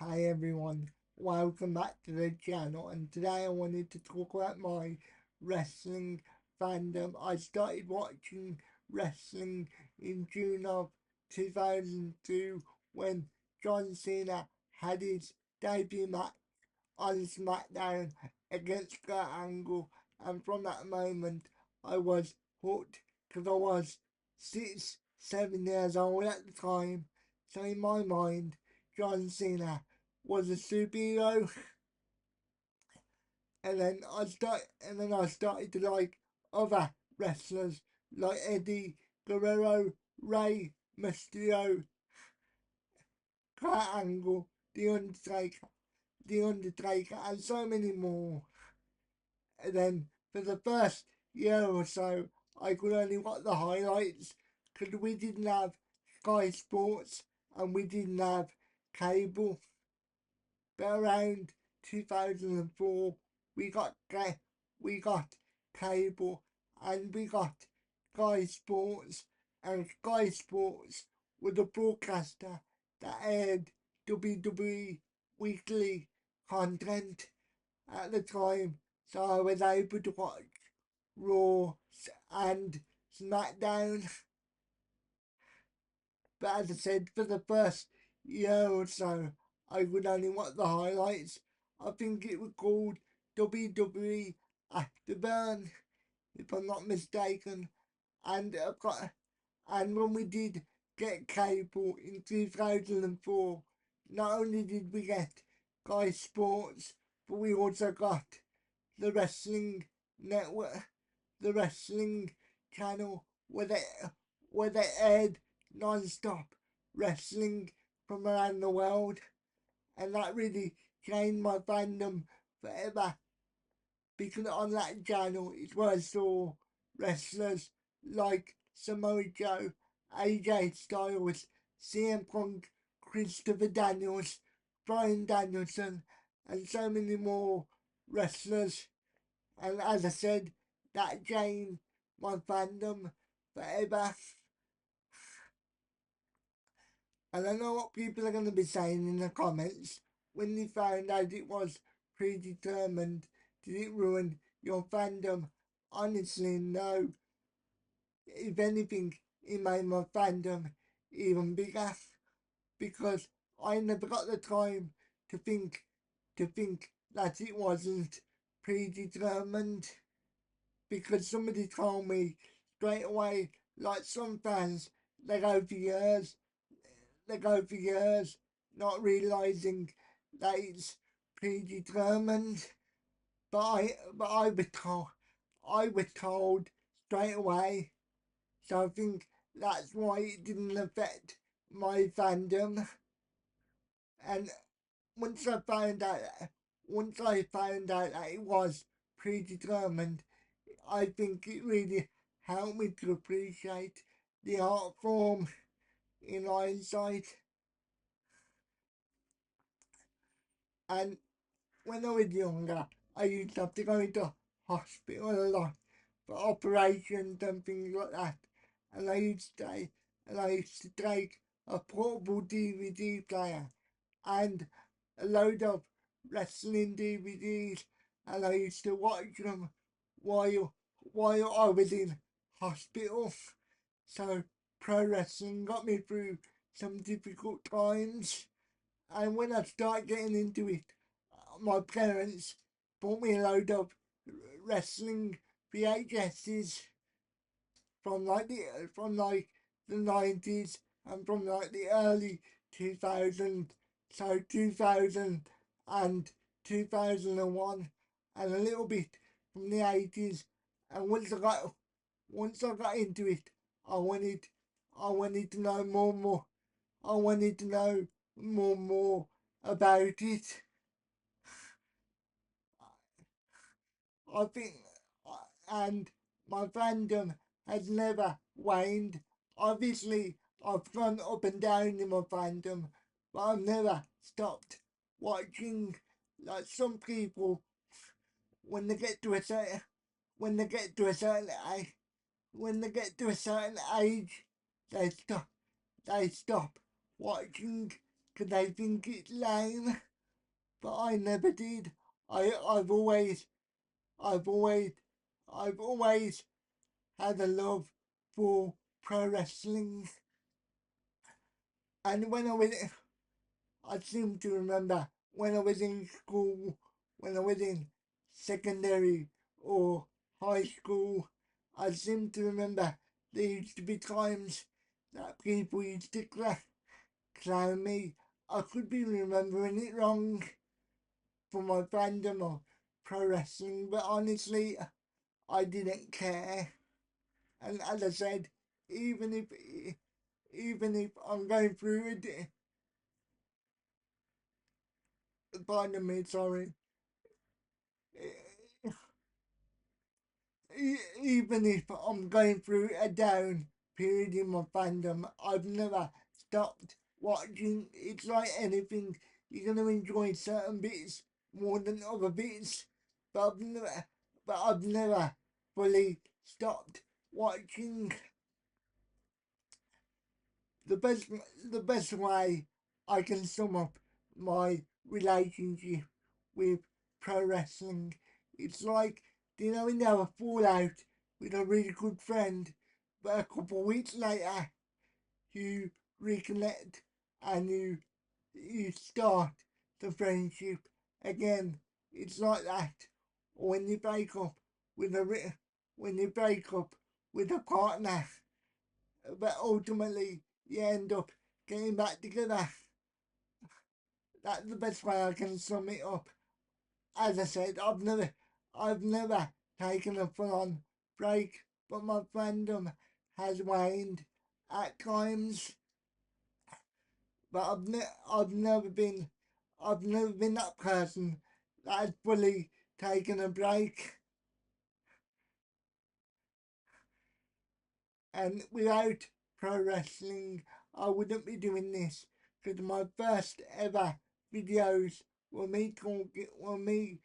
Hi everyone, welcome back to the channel, and today I wanted to talk about my wrestling fandom. I started watching wrestling in June of 2002 when John Cena had his debut match on SmackDown against Kurt Angle, and from that moment I was hooked because I was 7 years old at the time. So in my mind, John Cena was a superhero, and then I started to like other wrestlers like Eddie Guerrero, Rey Mysterio, Kurt Angle, The Undertaker, and so many more. And then for the first year or so, I could only watch the highlights because we didn't have Sky Sports and we didn't have cable. But around 2004, we got we got cable and we got Sky Sports, and Sky Sports was a broadcaster that aired WWE weekly content at the time, so I was able to watch Raw and SmackDown. But as I said, for the first year or so, I would only watch the highlights. I think it was called WWE Afterburn, if I'm not mistaken. And I've got, and when we did get cable in 2004, not only did we get Sky Sports, but we also got the wrestling network, the wrestling channel where they aired non-stop wrestling from around the world, and that really changed my fandom forever because on that channel is where I saw wrestlers like Samoa Joe, AJ Styles, CM Punk, Christopher Daniels, Bryan Danielson, and so many more wrestlers. And as I said, that changed my fandom forever. And I know what people are going to be saying in the comments when they found out it was predetermined. Did it ruin your fandom? Honestly, no. If anything, it made my fandom even bigger because I never got the time to think that it wasn't predetermined, because somebody told me straight away, like some fans, they go for years, they go for years, not realising that it's predetermined. But I was told straight away. So I think that's why it didn't affect my fandom. And once I found out, once I found out that it was predetermined, I think it really helped me to appreciate the art form in hindsight. And when I was younger, I used to have to go into hospital a lot for operations and things like that. And I used to take a portable DVD player and a load of wrestling DVDs, and I used to watch them while I was in hospital. So pro wrestling got me through some difficult times. And when I started getting into it, my parents bought me a load of wrestling VHSs from like the 90s and from like the early 2000s, so 2000 and 2001, and a little bit from the 80s. And once I got into it, I wanted I wanted to know more and more. I wanted to know more and more about it. I think, and my fandom has never waned. Obviously, I've gone up and down in my fandom, but I've never stopped watching. Like some people, when they get to a certain, when they get to a certain age, when they get to a certain age, they stop, they stop watching. because they think it's lame, but I never did. I've always, I've always, I've always had a love for pro wrestling. And I seem to remember when I was in school, when I was in secondary or high school, I seem to remember there used to be times that people used to clown me. I could be remembering it wrong for my fandom of pro wrestling, but honestly, I didn't care. And as I said, even if even if I'm going through it, pardon me, sorry. Even if I'm going through a down period in my fandom, I've never stopped watching. It's like anything, you're going to enjoy certain bits more than other bits, but I've never fully stopped watching. The best, the best way I can sum up my relationship with pro wrestling, it's like, when you have a fallout with a really good friend, but a couple of weeks later you reconnect and you start the friendship again. It's like that. Or when you break up with when you break up with a partner, but ultimately you end up getting back together. That's the best way I can sum it up. As I said, I've never taken a full-on break, but my fandom has waned at times. But I've never been that person that has fully taken a break. And without pro wrestling, I wouldn't be doing this, because my first ever videos were me talking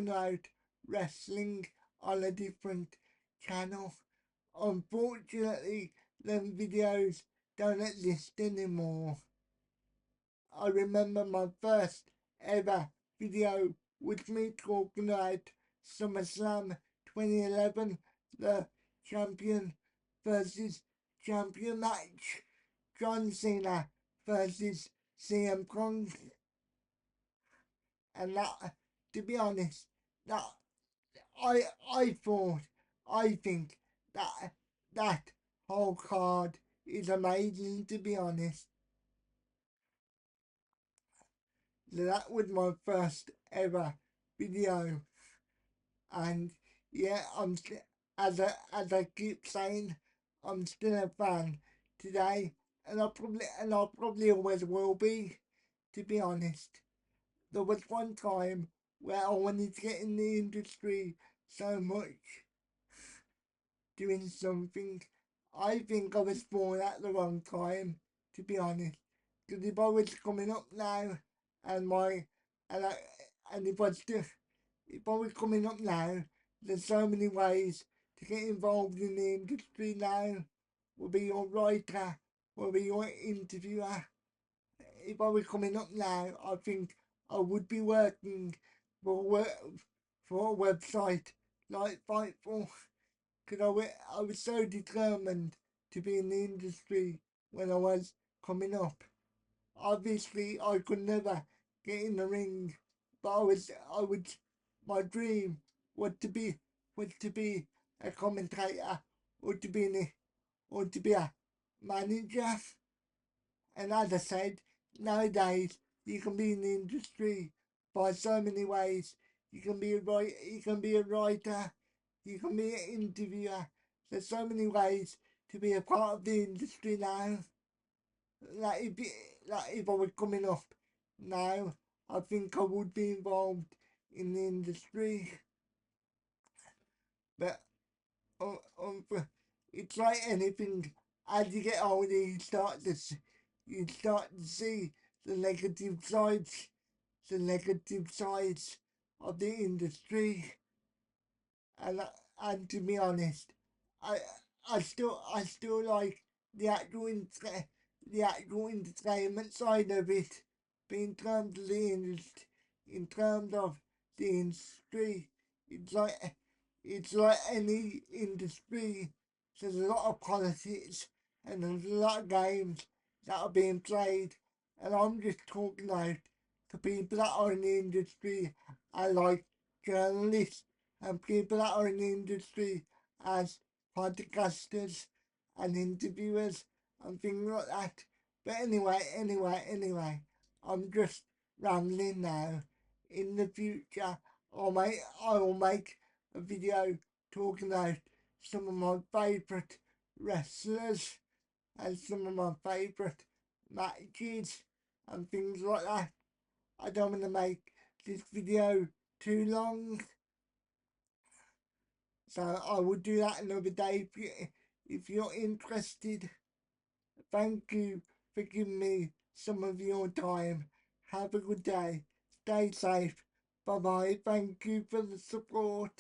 about wrestling on a different channel. Unfortunately, them videos don't exist anymore. I remember my first ever video with me talking about SummerSlam 2011, the champion versus champion match, John Cena versus CM Punk, and that, to be honest, that I I thought I think that that whole card is amazing, to be honest. That was my first ever video, and yeah, as I keep saying, I'm still a fan today, and I probably always will be. To be honest, there was one time where I wanted to get in the industry so much, doing something. I think I was born at the wrong time, to be honest. Because if I was coming up now, and my and I, and if I was coming up now, there's so many ways to get involved in the industry now. Will be your writer, will be your interviewer. If I was coming up now, I think I would be working for for a website like Fightful, because I was so determined to be in the industry when I was coming up. Obviously, I could never get in the ring, but my dream was to be, a commentator, or to be or to be a manager. And as I said, nowadays you can be in the industry by so many ways. You can be a writer, you can be an interviewer. There's so many ways to be a part of the industry now. Like if, like if I was coming up now, I think I would be involved in the industry. But um, um, it's like anything. As you get older, you start to see the negative sides of the industry. And and to be honest, I I still like the actual the actual entertainment side of it. But in terms of the industry, in terms of the industry, it's like it's like any industry. There's a lot of politics and there's a lot of games that are being played, and I'm just talking out to people that are in the industry. I like journalists and people that are in the industry as podcasters and interviewers and things like that. But anyway, I'm just rambling now. In the future, I will make a video talking about some of my favourite wrestlers and some of my favourite matches and things like that. I don't want to make this video too long, so I will do that another day if you're interested. Thank you for giving me some of your time. Have a good day. Stay safe. Bye bye. Thank you for the support.